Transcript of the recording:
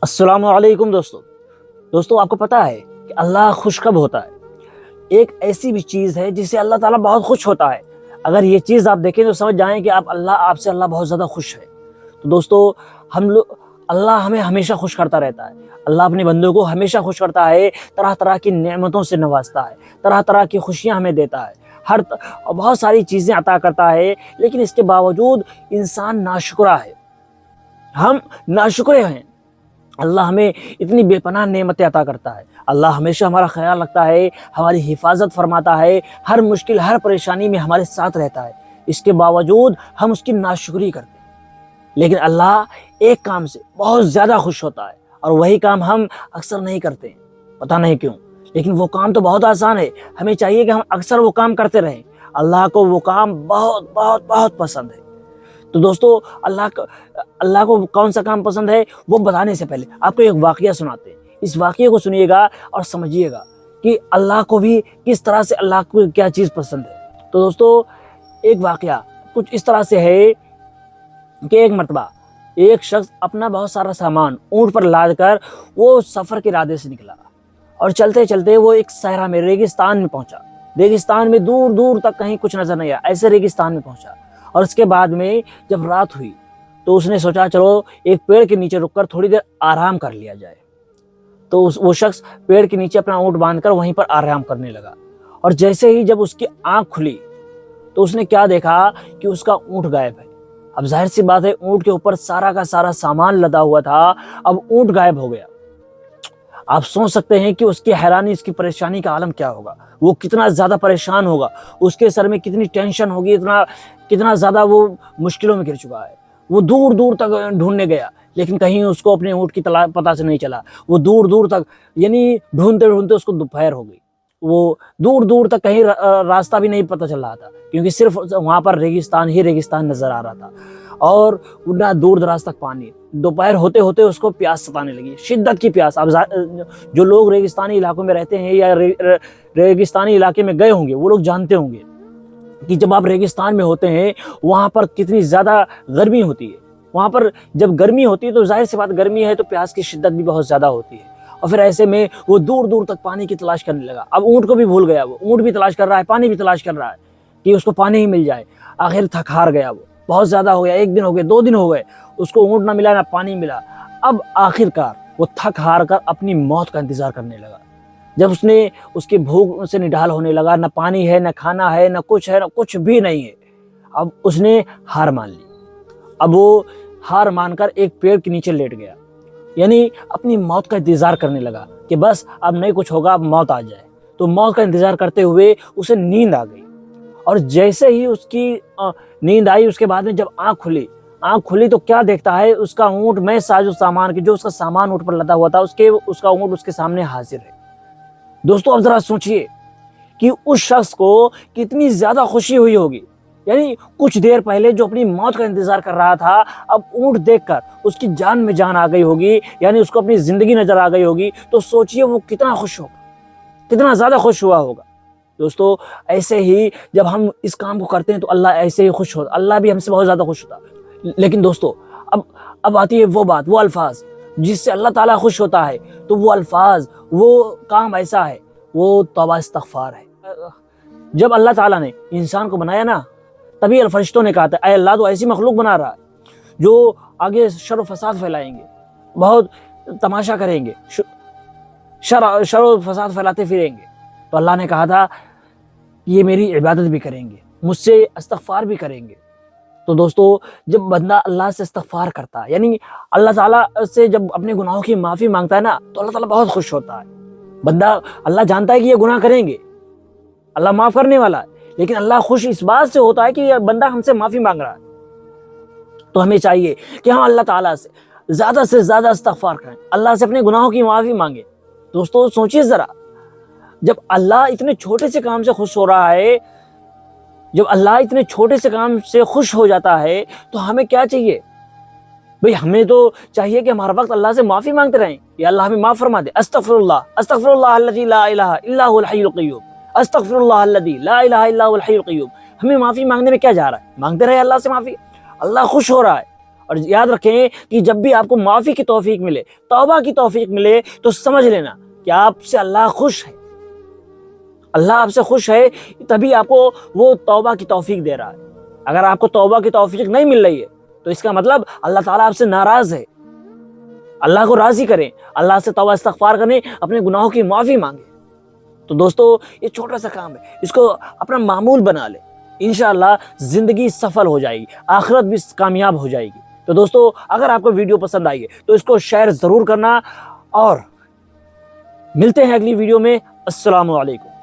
السلام علیکم دوستو آپ کو پتا ہے کہ اللہ خوش کب ہوتا ہے؟ ایک ایسی بھی چیز ہے جس سے اللہ تعالیٰ بہت خوش ہوتا ہے۔ اگر یہ چیز آپ دیکھیں تو سمجھ جائیں کہ آپ سے اللہ بہت زیادہ خوش ہے۔ تو دوستو اللہ ہمیں ہمیشہ خوش کرتا رہتا ہے۔ اللہ اپنے بندوں کو ہمیشہ خوش کرتا ہے، طرح طرح کی نعمتوں سے نوازتا ہے، طرح طرح کی خوشیاں ہمیں دیتا ہے، بہت ساری چیزیں عطا کرتا ہے، لیکن اس کے باوجود انسان ناشکرا ہے، ہم ناشکرے ہیں۔ اللہ ہمیں اتنی بے پناہ نعمتیں عطا کرتا ہے، اللہ ہمیشہ ہمارا خیال رکھتا ہے، ہماری حفاظت فرماتا ہے، ہر مشکل ہر پریشانی میں ہمارے ساتھ رہتا ہے، اس کے باوجود ہم اس کی ناشکری کرتے ہیں۔ لیکن اللہ ایک کام سے بہت زیادہ خوش ہوتا ہے، اور وہی کام ہم اکثر نہیں کرتے ہیں، پتہ نہیں کیوں، لیکن وہ کام تو بہت آسان ہے، ہمیں چاہیے کہ ہم اکثر وہ کام کرتے رہیں۔ اللہ کو وہ کام بہت بہت بہت پسند ہے۔ تو دوستو اللہ کو کون سا کام پسند ہے وہ بتانے سے پہلے آپ کو ایک واقعہ سناتے ہیں۔ اس واقعے کو سنیے گا اور سمجھیے گا کہ اللہ کو بھی کس طرح سے اللہ کو کیا چیز پسند ہے۔ تو دوستو ایک واقعہ کچھ اس طرح سے ہے کہ ایک مرتبہ ایک شخص اپنا بہت سارا سامان اونٹ پر لاد کر وہ سفر کے ارادے سے نکلا، اور چلتے چلتے وہ ایک صحرا میں ریگستان میں پہنچا۔ ریگستان میں دور دور تک کہیں کچھ نظر نہیں آیا، ایسے ریگستان میں پہنچا، اور اس کے بعد میں جب رات ہوئی تو اس نے سوچا چلو ایک پیڑ کے نیچے رک کر تھوڑی دیر آرام کر لیا جائے۔ تو وہ شخص پیڑ کے نیچے اپنا اونٹ باندھ کر وہیں پر آرام کرنے لگا، اور جیسے ہی جب اس کی آنکھ کھلی تو اس نے کیا دیکھا کہ اس کا اونٹ غائب ہے۔ اب ظاہر سی بات ہے، اونٹ کے اوپر سارا کا سارا سامان لدا ہوا تھا، اب اونٹ غائب ہو گیا۔ آپ سوچ سکتے ہیں کہ اس کی حیرانی، اس کی پریشانی کا عالم کیا ہوگا، وہ کتنا زیادہ پریشان ہوگا، اس کے سر میں کتنی ٹینشن ہوگی، کتنا زیادہ وہ مشکلوں میں گر چکا ہے۔ وہ دور دور تک ڈھونڈنے گیا، لیکن کہیں اس کو اپنے اونٹ کی پتہ سے نہیں چلا۔ وہ دور دور تک یعنی ڈھونڈتے ڈھونڈتے اس کو دوپہر ہو گئی۔ وہ دور دور تک کہیں راستہ بھی نہیں پتہ چل رہا تھا، کیونکہ صرف وہاں پر ریگستان ہی ریگستان نظر آ رہا تھا، اور نہ دور دراز تک پانی۔ دوپہر ہوتے ہوتے اس کو پیاس ستانے لگی، شدت کی پیاس۔ اب جو لوگ ریگستانی علاقوں میں رہتے ہیں یا ریگستانی علاقے میں گئے ہوں گے وہ لوگ جانتے ہوں گے کہ جب آپ ریگستان میں ہوتے ہیں وہاں پر کتنی زیادہ گرمی ہوتی ہے۔ وہاں پر جب گرمی ہوتی ہے تو ظاہر سی بات گرمی ہے تو پیاس کی شدت بھی بہت زیادہ ہوتی ہے، اور پھر ایسے میں وہ دور دور تک پانی کی تلاش کرنے لگا۔ اب اونٹ کو بھی بھول گیا، وہ اونٹ بھی تلاش کر رہا ہے، پانی بھی تلاش کر رہا ہے کہ اس کو پانی ہی مل جائے۔ آخر تھک ہار گیا، وہ بہت زیادہ ہو گیا، ایک دن ہو گئے، 2 دن ہو گئے، اس کو اونٹ نہ ملا نہ پانی ملا۔ اب آخر کار وہ تھک ہار کر اپنی موت کا انتظار کرنے لگا۔ جب اس کی بھوک سے نڈال ہونے لگا، نہ پانی ہے، نہ کھانا ہے، نہ کچھ بھی نہیں ہے، اب اس نے ہار مان لی۔ اب وہ ہار مان کر ایک پیڑ کے نیچے لیٹ گیا، یعنی اپنی موت کا انتظار کرنے لگا کہ بس اب نہیں کچھ ہوگا، اب موت آ جائے۔ تو موت کا انتظار کرتے ہوئے اسے نیند آ گئی، اور جیسے ہی اس کی نیند آئی اس کے بعد میں جب آنکھ کھلی تو کیا دیکھتا ہے، اس کا اونٹ میں ساز و سامان کی جو اس کا سامان اونٹ پر لدا ہوا تھا اس کا اونٹ اس کے سامنے حاضر ہے۔ دوستو اب ذرا سوچئے کہ اس شخص کو کتنی زیادہ خوشی ہوئی ہوگی، یعنی کچھ دیر پہلے جو اپنی موت کا انتظار کر رہا تھا اب اونٹ دیکھ کر اس کی جان میں جان آ گئی ہوگی، یعنی اس کو اپنی زندگی نظر آ گئی ہوگی۔ تو سوچئے وہ کتنا خوش ہوگا، کتنا زیادہ خوش ہوا ہوگا۔ دوستو ایسے ہی جب ہم اس کام کو کرتے ہیں تو اللہ ایسے ہی خوش ہوتا، اللہ بھی ہم سے بہت زیادہ خوش ہوتا۔ لیکن دوستو اب آتی ہے وہ بات، وہ الفاظ جس سے اللہ تعالیٰ خوش ہوتا ہے۔ تو وہ الفاظ، وہ کام ایسا ہے، وہ توبہ استغفار ہے۔ جب اللہ تعالیٰ نے انسان کو بنایا نا، تبھی فرشتوں نے کہا تھا اے اللہ تو ایسی مخلوق بنا رہا ہے جو آگے شر و فساد پھیلائیں گے، بہت تماشا کریں گے، شر و فساد پھیلاتے پھریں گے۔ تو اللہ نے کہا تھا یہ میری عبادت بھی کریں گے، مجھ سے استغفار بھی کریں گے۔ تو دوستو جب بندہ اللہ سے استغفار کرتا ہے، یعنی اللہ تعالیٰ سے جب اپنے گناہوں کی معافی مانگتا ہے نا، تو اللہ تعالیٰ بہت خوش ہوتا ہے۔ اللہ جانتا ہے کہ یہ گناہ کریں گے، اللہ معاف کرنے والا ہے، لیکن اللہ خوش اس بات سے ہوتا ہے کہ یہ بندہ ہم سے معافی مانگ رہا ہے۔ تو ہمیں چاہیے کہ ہم اللہ تعالیٰ سے زیادہ استغفار کریں، اللہ سے اپنے گناہوں کی معافی مانگیں۔ دوستو سوچیے ذرا، جب اللہ اتنے چھوٹے سے کام سے خوش ہو رہا ہے، جب اللہ اتنے چھوٹے سے کام سے خوش ہو جاتا ہے تو ہمیں کیا چاہیے؟ بھئی ہمیں تو چاہیے کہ ہمارا وقت اللہ سے معافی مانگتے رہیں، یا اللہ ہمیں معاف فرما دے۔ استغفر اللہ الذی لا الہ الا هو الحی القیوم، استغفر اللہ الذی لا الہ الا هو الحی القیوم۔ ہمیں معافی مانگنے میں کیا جا رہا ہے؟ مانگتے رہے اللہ سے معافی، اللہ خوش ہو رہا ہے، اور یاد رکھیں کہ جب بھی آپ کو معافی کی توفیق ملے، توبہ کی توفیق ملے، تو سمجھ لینا کہ آپ سے اللہ خوش ہے، اللہ آپ سے خوش ہے، تبھی آپ کو وہ توبہ کی توفیق دے رہا ہے۔ اگر آپ کو توبہ کی توفیق نہیں مل رہی ہے تو اس کا مطلب اللہ تعالیٰ آپ سے ناراض ہے۔ اللہ کو راضی کریں، اللہ سے توبہ استغفار کریں، اپنے گناہوں کی معافی مانگیں۔ تو دوستو یہ چھوٹا سا کام ہے، اس کو اپنا معمول بنا لیں، انشاءاللہ زندگی سفل ہو جائے گی، آخرت بھی کامیاب ہو جائے گی۔ تو دوستو اگر آپ کو ویڈیو پسند آئی ہے تو اس کو شیئر ضرور کرنا، اور ملتے ہیں اگلی ویڈیو میں۔ السلام علیکم۔